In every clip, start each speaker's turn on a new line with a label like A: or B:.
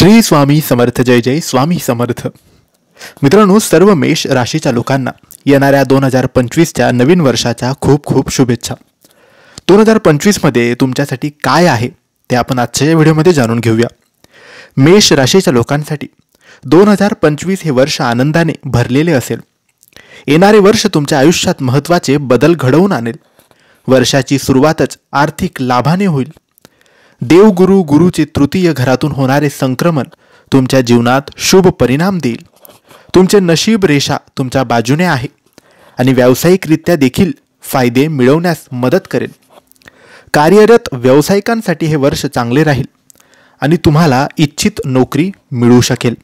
A: श्री स्वामी समर्थ. जय जय स्वामी समर्थ. मित्रांनो, सर्व मेष राशीच्या लोकांना येणाऱ्या 2025च्या नवीन वर्षाच्या खूप खूप शुभेच्छा. 2025मध्ये तुमच्यासाठी काय आहे ते आपण आजच्या या व्हिडिओमध्ये जाणून घेऊया. मेष राशीच्या लोकांसाठी 2025 हे वर्ष आनंदाने भरलेले असेल. येणारे वर्ष तुमच्या आयुष्यात महत्त्वाचे बदल घडवून आणेल. वर्षाची सुरुवातच आर्थिक लाभाने होईल. देवगुरु गुरुचे तृतीय घरातून होणारे संक्रमण तुमच्या जीवनात शुभ परिणाम देईल. तुमचे नशीब रेषा तुमच्या बाजूने आहे आणि व्यावसायिकरित्या देखील फायदे मिळवण्यास मदत करेल. कार्यरत व्यावसायिकांसाठी हे वर्ष चांगले राहील आणि तुम्हाला इच्छित नोकरी मिळू शकेल.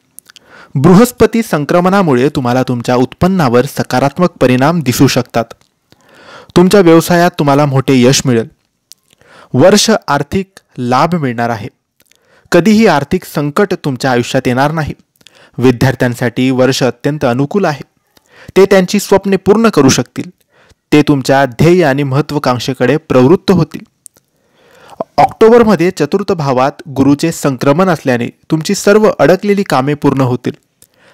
A: बृहस्पती संक्रमणामुळे तुम्हाला तुमच्या उत्पन्नावर सकारात्मक परिणाम दिसू शकतात. तुमच्या व्यवसायात तुम्हाला मोठे यश मिळेल. वर्ष आर्थिक लाभ मिळणार आहे. कधीही आर्थिक संकट तुमच्या आयुष्यात येणार नाही. विद्यार्थ्यांसाठी वर्ष अत्यंत अनुकूल आहे. ते त्यांची स्वप्ने पूर्ण करू शकतील. ते तुमच्या ध्येय आणि महत्त्वाकांक्षेकडे प्रवृत्त होतील. ऑक्टोबरमध्ये चतुर्थ भावात गुरुचे संक्रमण असल्याने तुमची सर्व अडकलेली कामे पूर्ण होतील.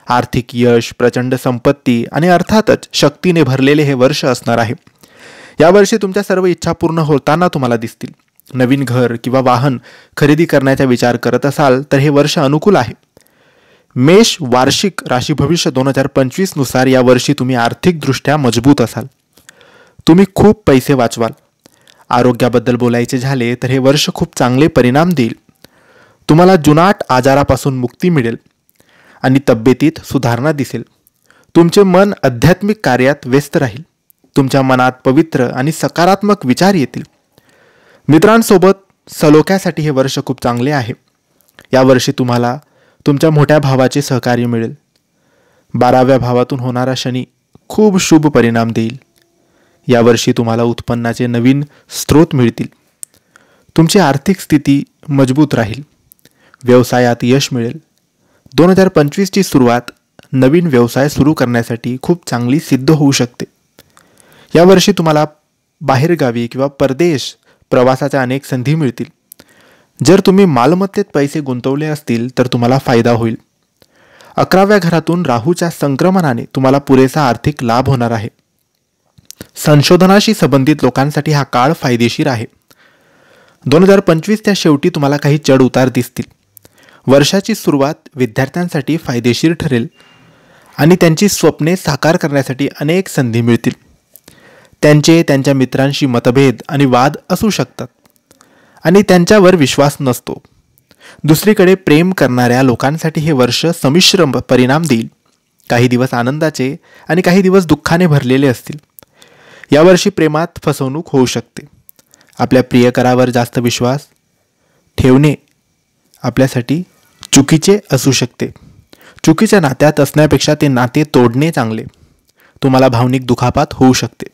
A: आर्थिक यश, प्रचंड संपत्ती आणि अर्थातच शक्तीने भरलेले हे वर्ष असणार आहे. यावर्षी तुमच्या सर्व इच्छा पूर्ण होताना तुम्हाला दिसतील. नवीन घर किंवा वाहन खरेदी करण्याचा विचार करत असाल तर हे वर्ष अनुकूल आहे. मेष वार्षिक राशी भविष्य 2025 नुसार या वर्षी तुम्ही आर्थिकदृष्ट्या मजबूत असाल. तुम्ही खूप पैसे वाचवाल. आरोग्याबद्दल बोलायचे झाले तर हे वर्ष खूप चांगले परिणाम देईल. तुम्हाला जुनाट आजारापासून मुक्ती मिळेल आणि तब्येतीत सुधारणा दिसेल. तुमचे मन आध्यात्मिक कार्यात व्यस्त राहील. तुमच्या मनात पवित्र आणि सकारात्मक विचार येतील. मित्रांसोबत सलोख्यासाठी हे वर्ष खूप चांगले आहे. यावर्षी तुम्हाला तुमच्या मोठ्या भावाचे सहकार्य मिळेल. 12व्या भावातून होणारा शनी खूप शुभ परिणाम देईल. यावर्षी तुम्हाला उत्पन्नाचे नवीन स्रोत मिळतील. तुमची आर्थिक स्थिती मजबूत राहील. व्यवसायात यश मिळेल. 2025ची सुरुवात नवीन व्यवसाय सुरू करण्यासाठी खूप चांगली सिद्ध होऊ शकते. यावर्षी तुम्हाला बाहेरगावी किंवा परदेश प्रवासाच्या अनेक संधी मिळतील. जर तुम्ही मालमत्तेत पैसे गुंतवले असतील तर तुम्हाला फायदा होईल. 11व्या घरातून राहूच्या संक्रमणाने तुम्हाला पुरेसा आर्थिक लाभ होणार आहे. संशोधनाशी संबंधित लोकांसाठी हा काळ फायदेशीर आहे. 2025च्या शेवटी तुम्हाला काही चढ उतार दिसतील. वर्षाची सुरुवात विद्यार्थ्यांसाठी फायदेशीर ठरेल आणि त्यांची स्वप्ने साकार करण्यासाठी अनेक संधी मिळतील. त्यांच्या मित्रांशी मतभेद आणि वाद असू शकतात आणि त्यांच्यावर विश्वास नसतो. दुसरीकडे प्रेम करणाऱ्या लोकांसाठी हे वर्ष संमिश्र परिणाम देईल. काही दिवस आनंदाचे आणि काही दिवस दुःखाने भरलेले असतील. यावर्षी प्रेमात फसवणूक होऊ शकते. आपल्या प्रियकरावर जास्त विश्वास ठेवणे आपल्यासाठी चुकीचे असू शकते. चुकीच्या नात्यात असण्यापेक्षा ते नाते तोडणे चांगले. तुम्हाला भावनिक दुखापत होऊ शकते.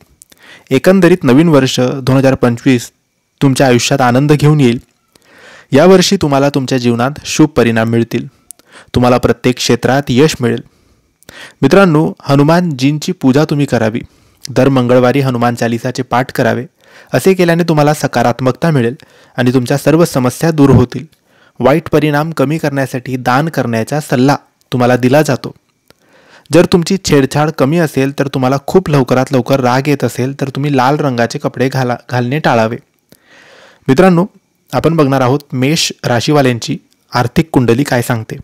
A: एकंदरीत नवीन वर्ष 2025 तुमच्या आयुष्यात आनंद घेऊन येईल. यावर्षी तुम्हाला तुमच्या जीवनात शुभ परिणाम मिळतील. तुम्हाला प्रत्येक क्षेत्रात यश मिळेल. मित्रांनो, हनुमानजींची पूजा तुम्ही करावी. दर मंगळवारी हनुमान चालिसाचे पाठ करावे. असे केल्याने तुम्हाला सकारात्मकता मिळेल आणि तुमच्या सर्व समस्या दूर होतील. वाईट परिणाम कमी करण्यासाठी दान करण्याचा सल्ला तुम्हाला दिला जातो. जर तुमची छेडछाड कमी असेल तर तुम्हाला खूप लवकरात लवकर राग येत असेल तर तुम्ही लाल रंगाचे कपडे घालणे टाळावे. मित्रांनो, आपण बघणार आहोत मेष राशीवाल्यांची आर्थिक कुंडली काय सांगते.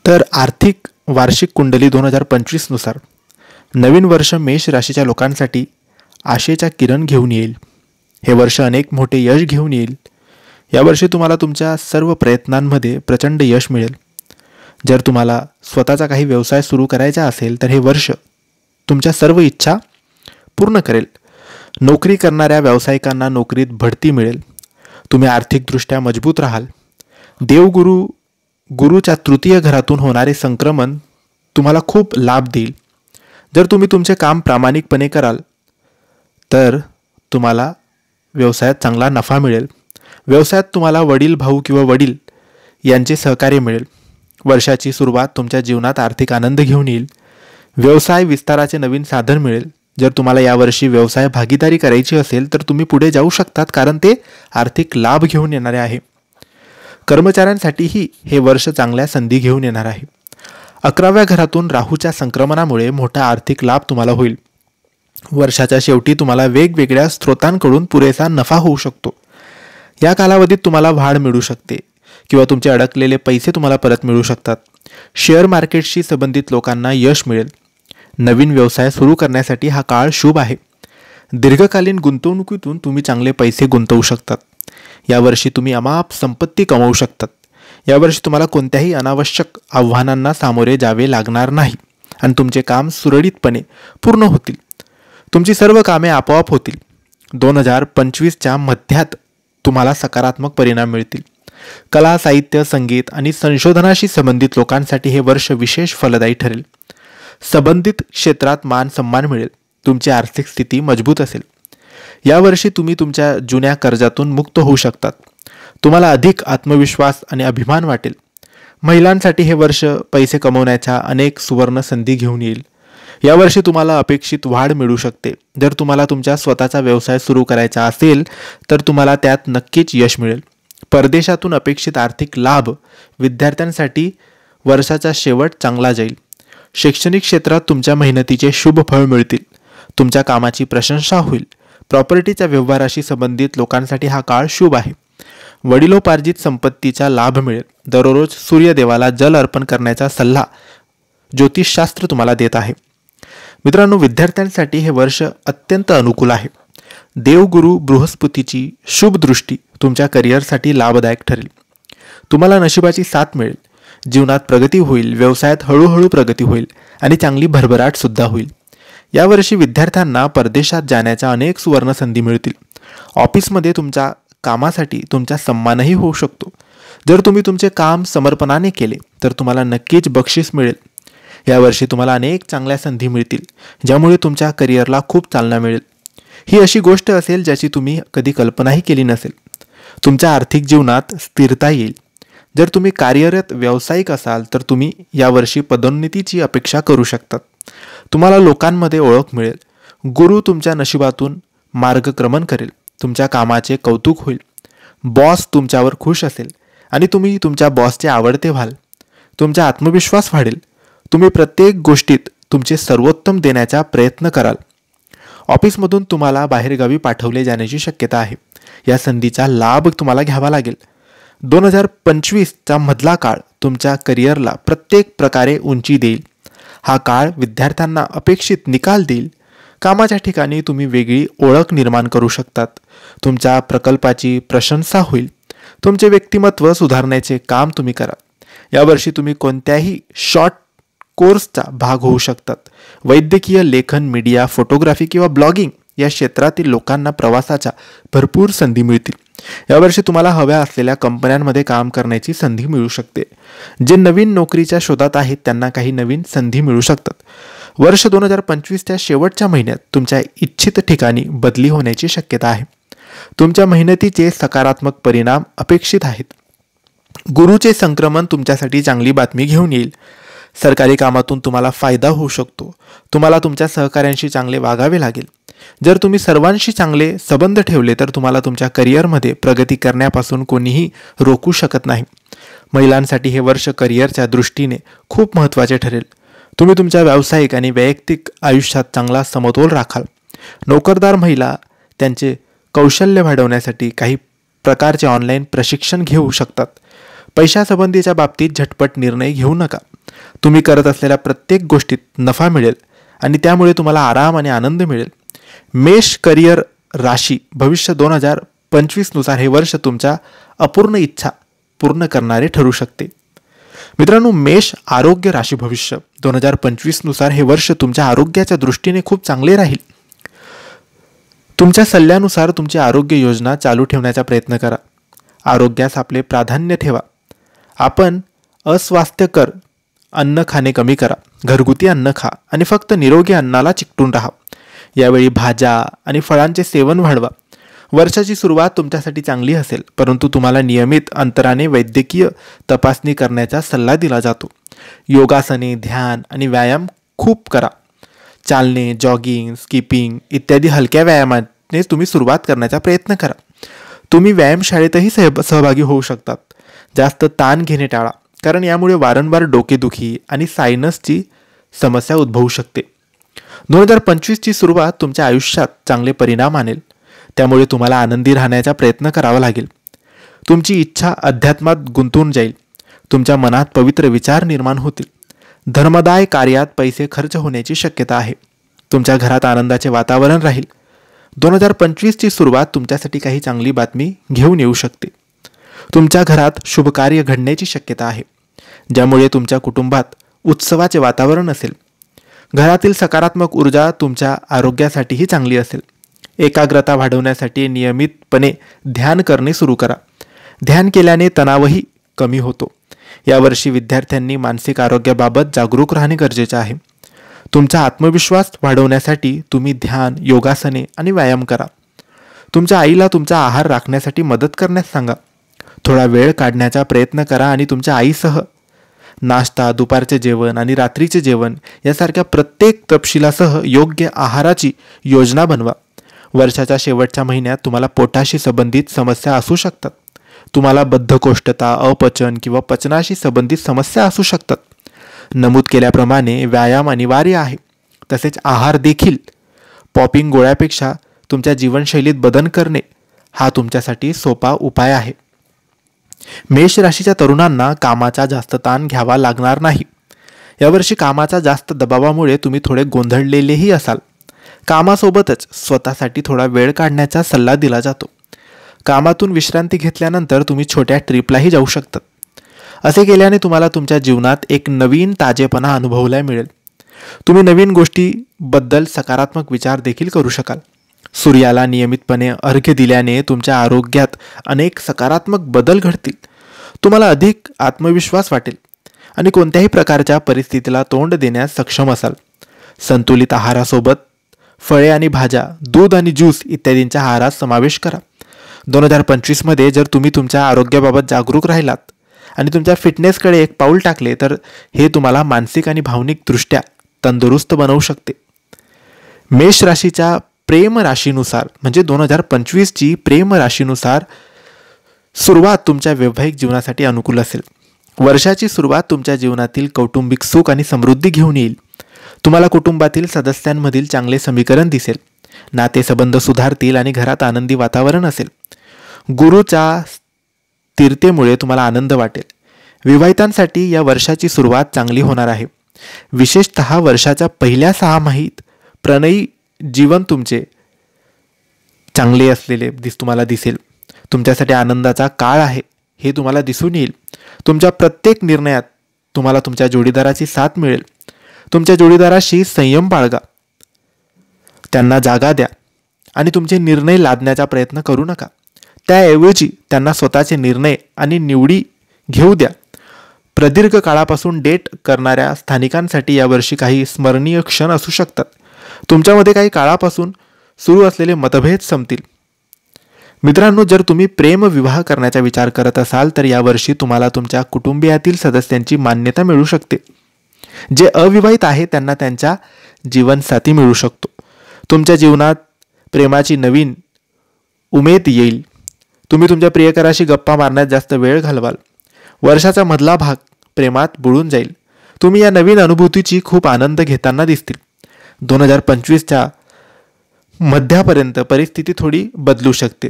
A: तर आर्थिक वार्षिक कुंडली 2025 नुसार नवीन वर्ष मेष राशीच्या लोकांसाठी आशेचा किरण घेऊन येईल. हे वर्ष अनेक मोठे यश घेऊन येईल. यावर्षी तुम्हाला तुमच्या सर्व प्रयत्नांमध्ये प्रचंड यश मिळेल. जर तुम्हाला स्वतःचा काही व्यवसाय सुरू करायचा असेल तर हे वर्ष तुमच्या सर्व इच्छा पूर्ण करेल. नोकरी करणाऱ्या व्यावसायिकांना नोकरीत बढती मिळेल. तुम्ही आर्थिकदृष्ट्या मजबूत राहाल. गुरुच्या तृतीय घरातून होणारे संक्रमण तुम्हाला खूप लाभ देईल. जर तुम्ही तुमचे काम प्रामाणिकपणे कराल तर तुम्हाला व्यवसायात चांगला नफा मिळेल. व्यवसायात तुम्हाला वडील, भाऊ किंवा वडील यांचे सहकार्य मिळेल. वर्षाची सुरुवात तुमच्या जीवनात आर्थिक आनंद घेऊन येईल. व्यवसाय विस्ताराचे नवीन साधन मिळेल. जर तुम्हाला यावर्षी व्यवसाय भागीदारी करायची असेल तर तुम्ही पुढे जाऊ शकतात, कारण ते आर्थिक लाभ घेऊन येणारे आहे. कर्मचाऱ्यांसाठीही हे वर्ष चांगल्या संधी घेऊन येणार आहे. 11व्या घरातून राहूच्या संक्रमणामुळे मोठा आर्थिक लाभ तुम्हाला होईल. वर्षाच्या शेवटी तुम्हाला वेगवेगळ्या स्रोतांकडून पुरेसा नफा होऊ शकतो. या कालावधीत तुम्हाला वाढ मिळू शकते किंवा तुमचे अडकलेले पैसे तुम्हाला परत मिळू शकतात. शेअर मार्केटशी संबंधित लोकांना यश मिळेल. नवीन व्यवसाय सुरू करण्यासाठी हा काळ शुभ आहे. दीर्घकालीन गुंतवणुकीतून तुम्ही चांगले पैसे गुंतवू शकतात. यावर्षी तुम्ही अमाप संपत्ती कमवू शकतात. यावर्षी तुम्हाला कोणत्याही अनावश्यक आव्हानांना सामोरे जावे लागणार नाही आणि तुमचे काम सुरळीतपणे पूर्ण होतील. तुमची सर्व कामे आपोआप होतील. 2025च्या मध्यात तुम्हाला सकारात्मक परिणाम मिळतील. कला, साहित्य, संगीत आणि संशोधनाशी संबंधित लोकांसाठी हे वर्ष विशेष फलदायी ठरेल. संबंधित क्षेत्रात मान सन्मान मिळेल. तुमची आर्थिक स्थिती मजबूत असेल. यावर्षी तुम्ही तुमच्या जुन्या कर्जातून मुक्त होऊ शकतात. तुम्हाला अधिक आत्मविश्वास आणि अभिमान वाटेल. महिलांसाठी हे वर्ष पैसे कमवण्याच्या अनेक सुवर्ण संधी घेऊन येईल. यावर्षी तुम्हाला अपेक्षित वाढ मिळू शकते. जर तुम्हाला तुमचा स्वतःचा व्यवसाय सुरू करायचा असेल तर तुम्हाला त्यात नक्कीच यश मिळेल. परदेशातून अपेक्षित आर्थिक लाभ. विद्यार्थ्यांसाठी वर्षाचा शेवट चांगला जाईल. शैक्षणिक क्षेत्रात तुमच्या मेहनतीचे शुभ फळ मिळतील. तुमच्या कामाची प्रशंसा होईल. प्रॉपर्टीच्या व्यवहाराशी संबंधित लोकांसाठी हा काळ शुभ आहे. वडिलोपार्जित संपत्तीचा लाभ मिळेल. दररोज सूर्यदेवाला जल अर्पण करण्याचा सल्ला ज्योतिषशास्त्र तुम्हाला देत आहे. मित्रांनो, विद्यार्थ्यांसाठी हे वर्ष अत्यंत अनुकूल आहे. देवगुरु बृहस्पतीची शुभ दृष्टी तुमच्या करिअरसाठी लाभदायक ठरेल. तुम्हाला नशिबाची साथ मिळेल. जीवनात प्रगती होईल. व्यवसायात हळूहळू प्रगती होईल आणि चांगली भरभराट सुद्धा होईल. यावर्षी विद्यार्थ्यांना परदेशात जाण्याच्या अनेक सुवर्ण संधी मिळतील. ऑफिसमध्ये तुमच्या कामासाठी तुमचा सन्मानही होऊ शकतो. जर तुम्ही तुमचे काम समर्पणाने केले तर तुम्हाला नक्कीच बक्षीस मिळेल. यावर्षी तुम्हाला अनेक चांगल्या संधी मिळतील ज्यामुळे तुमच्या करिअरला खूप चालना मिळेल. ही अशी गोष्ट असेल ज्याची तुम्ही कधी कल्पनाही केली नसेल. तुमच्या आर्थिक जीवनात स्थिरता येईल. जर तुम्ही कार्यरत व्यावसायिक असाल तर तुम्ही यावर्षी पदोन्नतीची अपेक्षा करू शकतात. तुम्हाला लोकांमध्ये ओळख मिळेल. गुरु तुमच्या नशिबातून मार्गक्रमण करेल. तुमच्या कामाचे कौतुक होईल. बॉस तुमच्यावर खुश असेल आणि तुम्ही तुमच्या बॉसचे आवडते व्हाल. तुमचा आत्मविश्वास वाढेल. तुम्ही प्रत्येक गोष्टीत तुमचे सर्वोत्तम देण्याचा प्रयत्न कराल. ऑफिसमधून तुम्हाला बाहेरगावी पाठवले जाण्याची शक्यता आहे. या संधीचा लाभ तुम्हाला घ्यावा लागेल. 2025चा मधला काळ तुमच्या करिअरला प्रत्येक प्रकारे उंची देईल. हा काळ विद्यार्थ्यांना अपेक्षित निकाल देईल. कामाच्या ठिकाणी तुम्ही वेगळी ओळख निर्माण करू शकतात. तुमच्या प्रकल्पाची प्रशंसा होईल. तुमचे व्यक्तिमत्व सुधारण्याचे काम तुम्ही करा. यावर्षी तुम्ही कोणत्याही शॉर्ट कोर्सचा भाग होऊ शकतात. वैद्यकीय, लेखन, मीडिया, फोटोग्राफी किंवा ब्लॉगिंग या क्षेत्रातील लोकांना प्रवासाच्या भरपूर संधी मिळतील. यावर्षी तुम्हाला हव्या असलेल्या कंपन्यांमध्ये काम करण्याची संधी मिळू शकते. जे नवीन नोकरीच्या शोधात आहेत त्यांना काही नवीन संधी मिळू शकतात. वर्ष 2025च्या शेवटच्या महिन्यात तुमच्या इच्छित ठिकाणी बदली होण्याची शक्यता आहे. तुमच्या मेहनतीचे सकारात्मक परिणाम अपेक्षित आहेत. गुरुचे संक्रमण तुमच्यासाठी चांगली बातमी घेऊन येईल. सरकारी कामातून तुम्हाला फायदा होऊ शकतो. तुम्हाला तुमच्या सहकाऱ्यांशी चांगले वागावे लागेल. जर तुम्ही सर्वांशी चांगले संबंध ठेवले तर तुम्हाला तुमच्या करिअरमध्ये प्रगती करण्यापासून कोणीही रोखू शकत नाही. महिलांसाठी हे वर्ष करिअरच्या दृष्टीने खूप महत्त्वाचे ठरेल. तुम्ही तुमच्या व्यावसायिक आणि वैयक्तिक आयुष्यात चांगला समतोल राखाल. नोकरदार महिला त्यांचे कौशल्य वाढवण्यासाठी काही प्रकारचे ऑनलाईन प्रशिक्षण घेऊ शकतात. पैशासंबंधीच्या बाबतीत झटपट निर्णय घेऊ नका. तुम्ही करत असलेल्या प्रत्येक गोष्टीत नफा मिळेल आणि त्यामुळे तुम्हाला आराम आणि आनंद मिळेल. मेष करिअर राशी भविष्य 2025 नुसार हे वर्ष तुमच्या अपूर्ण इच्छा पूर्ण करणारे ठरू शकते. मित्रांनो, मेष आरोग्य राशी भविष्य 2025 नुसार हे वर्ष तुमच्या आरोग्याच्या दृष्टीने खूप चांगले राहील. तुमच्या सल्ल्यानुसार तुमची आरोग्य योजना चालू ठेवण्याचा प्रयत्न करा. आरोग्यास आपले प्राधान्य ठेवा. आपण अस्वास्थ्यकर अन्न खाणे कमी करा. घरगुती अन्न खा आणि फक्त निरोगी अन्नाला चिकटून राहा. यावेळी भाज्या आणि फळांचे सेवन वाढवा. वर्षाची सुरुवात तुमच्यासाठी चांगली असेल, परंतु तुम्हाला नियमित अंतराने वैद्यकीय तपासणी करण्याचा सल्ला दिला जातो. योगासने, ध्यान आणि व्यायाम खूप करा. चालणे, जॉगिंग, स्किपिंग इत्यादी हलक्या व्यायामाने तुम्ही सुरुवात करण्याचा प्रयत्न करा. तुम्ही व्यायामशाळेतही सहभागी होऊ शकतात. जास्त ताण घेणे टाळा, कारण यामुळे वारंवार डोकेदुखी आणि सायनसची समस्या उद्भवू शकते. 2025ची सुरुवात तुमच्या आयुष्यात चांगले परिणाम आणेल, त्यामुळे तुम्हाला आनंदी राहण्याचा प्रयत्न करावा लागेल. तुमची इच्छा अध्यात्मात गुंतून जाईल. तुमच्या मनात पवित्र विचार निर्माण होतील. धर्मदाय कार्यात पैसे खर्च होण्याची शक्यता आहे. तुमच्या घरात आनंदाचे वातावरण राहील. 2025ची सुरुवात तुमच्यासाठी काही चांगली बातमी घेऊन येऊ शकते. तुमच्या घरात शुभकार्य घडण्याची शक्यता आहे, ज्यामुळे तुमच्या कुटुंबात उत्सवाचे वातावरण असेल. घरातील सकारात्मक ऊर्जा तुमच्या आरोग्यासाठीही चांगली असेल. एकाग्रता वाढवण्यासाठी नियमितपणे ध्यान करणे सुरू करा. ध्यान केल्याने तणावही कमी होतो. यावर्षी विद्यार्थ्यांनी मानसिक आरोग्याबाबत जागरूक राहणे गरजेचे आहे. तुमचा आत्मविश्वास वाढवण्यासाठी तुम्ही ध्यान, योगासने आणि व्यायाम करा. तुमच्या आईला तुमचा आहार राखण्यासाठी मदत करण्यास सांगा. थोडा वेळ काढण्याचा प्रयत्न करा आणि तुमच्या आईसह नाश्ता, दुपारचे जेवण आणि रात्रीचे जेवण यासारख्या प्रत्येक तपशिलासह योग्य आहाराची योजना बनवा. वर्षाच्या शेवटच्या महिन्यात तुम्हाला पोटाशी संबंधित समस्या असू शकतात. तुम्हाला बद्धकोष्ठता, अपचन किंवा पचनाशी संबंधित समस्या असू शकतात. नमूद केल्याप्रमाणे व्यायाम अनिवार्य आहे. तसेच आहार देखील. पॉपिंग गोळ्यापेक्षा तुमच्या जीवनशैलीत बदल करणे हा तुमच्यासाठी सोपा उपाय आहे. मेष राशीच्या तरुणांना कामाचा जास्त ताण घ्यावा लागणार नाही. यावर्षी कामाच्या जास्त दबावामुळे तुम्ही थोडे गोंधळलेलेही असाल. कामासोबतच स्वतःसाठी थोडा वेळ काढण्याचा सल्ला दिला जातो. कामातून विश्रांती घेतल्यानंतर तुम्ही छोट्या ट्रिपलाही जाऊ शकतात. असे केल्याने तुम्हाला तुमच्या जीवनात एक नवीन ताजेपणा अनुभवायला मिळेल. तुम्ही नवीन गोष्टीबद्दल सकारात्मक विचार देखील करू शकाल. सूर्याला नियमितपणे अर्घ्य दिल्याने तुमच्या आरोग्यात अनेक सकारात्मक बदल घडतील. तुम्हाला अधिक आत्मविश्वास वाटेल आणि कोणत्याही प्रकारच्या परिस्थितीला तोंड देण्यास सक्षम असाल. संतुलित आहारासोबत फळे आणि भाज्या, दूध आणि ज्यूस इत्यादींच्या आहारात समावेश करा. 2025मध्ये जर तुम्ही तुमच्या आरोग्याबाबत जागरूक राहिलात आणि तुमच्या फिटनेसकडे एक पाऊल टाकले तर हे तुम्हाला मानसिक आणि भावनिकदृष्ट्या तंदुरुस्त बनवू शकते. मेष राशीच्या प्रेम राशीनुसार म्हणजे 2025ची प्रेम राशीनुसार सुरुवात तुमच्या वैवाहिक जीवनासाठी अनुकूल असेल. वर्षाची सुरुवात तुमच्या जीवनातील कौटुंबिक सुख आणि समृद्धी घेऊन येईल. तुम्हाला कुटुंबातील सदस्यांमधील चांगले समीकरण दिसेल. नातेसंबंध सुधारतील आणि घरात आनंदी वातावरण असेल. गुरुच्या स्थिरतेमुळे तुम्हाला आनंद वाटेल. विवाहितांसाठी या वर्षाची सुरुवात चांगली होणार आहे. विशेषतः वर्षाच्या पहिल्या 6 महिन्यात प्रणयी जीवन तुमचे चांगले असलेले तुम्हाला दिसेल. तुमच्यासाठी आनंदाचा काळ आहे हे तुम्हाला दिसून येईल. तुमच्या प्रत्येक निर्णयात तुम्हाला तुमच्या जोडीदाराची साथ मिळेल. तुमच्या जोडीदाराशी संयम बाळगा. त्यांना जागा द्या आणि तुमचे निर्णय लादण्याचा प्रयत्न करू नका. त्याऐवजी त्यांना स्वतःचे निर्णय आणि निवडी घेऊ द्या. प्रदीर्घ काळापासून डेट करणाऱ्या स्थानिकांसाठी यावर्षी काही स्मरणीय क्षण असू शकतात. तुमच्यामध्ये काही काळापासून सुरू असलेले मतभेद संपतील. मित्रांनो, जर तुम्ही प्रेमविवाह करण्याचा विचार करत असाल तर यावर्षी तुम्हाला तुमच्या कुटुंबियातील सदस्यांची मान्यता मिळू शकते. जे अविवाहित आहे त्यांना त्यांच्या जीवनसाथी मिळू शकतो. तुमच्या जीवनात प्रेमाची नवीन उमेद येईल. तुम्ही तुमच्या प्रियकराशी गप्पा मारण्यात जास्त वेळ घालवाल. वर्षाचा मधला भाग प्रेमात बुडून जाईल. तुम्ही या नवीन अनुभूतीची खूप आनंद घेताना दिसतील. 2025च्या मध्यापर्यंत परिस्थिती थोडी बदलू शकते.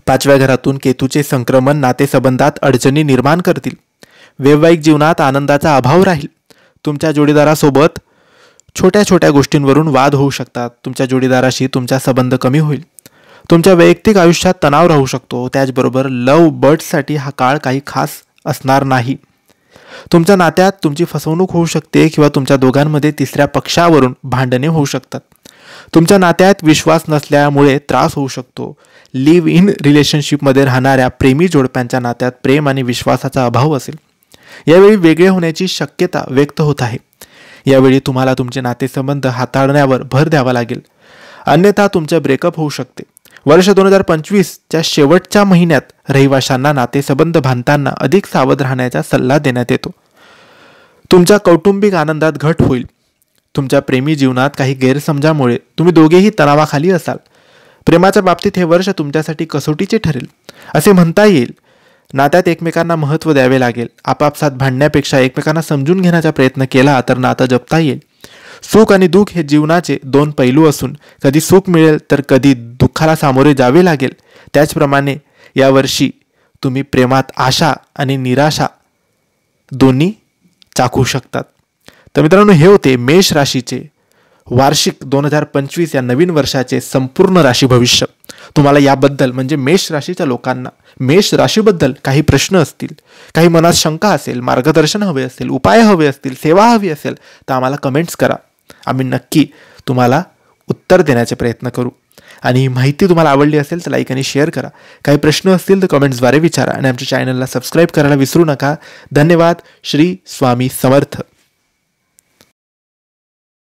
A: 5व्या घरातून केतूचे संक्रमण नातेसंबंधात अडचणी निर्माण करतील. वैवाहिक जीवनात आनंदाचा अभाव राहील. तुमच्या जोडीदारासोबत छोट्या छोट्या गोष्टींवरून वाद होऊ शकतात. तुमच्या जोडीदाराशी तुमचा संबंध कमी होईल. तुमच्या वैयक्तिक आयुष्यात तणाव राहू शकतो. त्याचबरोबर लव्ह बर्ड्ससाठी हा काळ काही खास असणार नाही. तुमच्या नात्यात तुमची फसवणूक होऊ शकते किंवा तुमच्या दोघांमध्ये तिसऱ्या पक्षावरून भांडणे होऊ शकतात. तुमच्या नात्यात विश्वास नसल्यामुळे त्रास होऊ शकतो. लिव्ह इन रिलेशनशिपमध्ये राहणाऱ्या प्रेमी जोडप्यांच्या नात्यात प्रेम आणि विश्वासाचा अभाव असेल. यावेळी वेगळे होण्याची शक्यता व्यक्त होत आहे. यावेळी तुम्हाला तुमचे नातेसंबंध हाताळण्यावर भर द्यावा लागेल, अन्यथा तुमचे ब्रेकअप होऊ शकते. वर्ष 2025च्या शेवटच्या महिन्यात रहिवाशांना नातेसंबंध बांधताना अधिक सावध राहण्याचा सल्ला देण्यात येतो. तुमच्या कौटुंबिक आनंदात घट होईल. तुमच्या प्रेमी जीवनात काही गैरसमजामुळे तुम्ही दोघेही तणावाखाली असाल. प्रेमाच्या बाबतीत हे वर्ष तुमच्यासाठी कसोटीचे ठरेल असे म्हणता येईल. नात्यात एकमेकांना महत्त्व द्यावे लागेल. आपापसात भांडण्यापेक्षा एकमेकांना समजून घेण्याचा प्रयत्न केला तर नातं जपता येईल. सुख आणि दुःख हे जीवनाचे दोन पैलू असून कधी सुख मिळेल तर कधी दुःखाला सामोरे जावे लागेल. त्याचप्रमाणे यावर्षी तुम्ही प्रेमात आशा आणि निराशा दोन्ही चाखू शकतात. तर मित्रांनो, हे होते मेष राशीचे वार्षिक 2025 या नवीन वर्षाचे संपूर्ण राशी भविष्य. तुम्हाला याबद्दल म्हणजे मेष राशीच्या लोकांना मेष राशीबद्दल काही प्रश्न असतील, काही मनात शंका असेल, मार्गदर्शन हवे असेल, उपाय हवे असतील, सेवा हवी असेल तर आम्हाला कमेंट्स करा. आम्ही नक्की तुम्हाला उत्तर देण्याचे प्रयत्न करू. आणि ही माहिती तुम्हाला आवडली असेल तर लाईक आणि शेअर करा. काही प्रश्न असतील तर कमेंट्सद्वारे विचारा आणि आमच्या चॅनलला सबस्क्राईब करायला विसरू नका. धन्यवाद. श्री स्वामी समर्थ.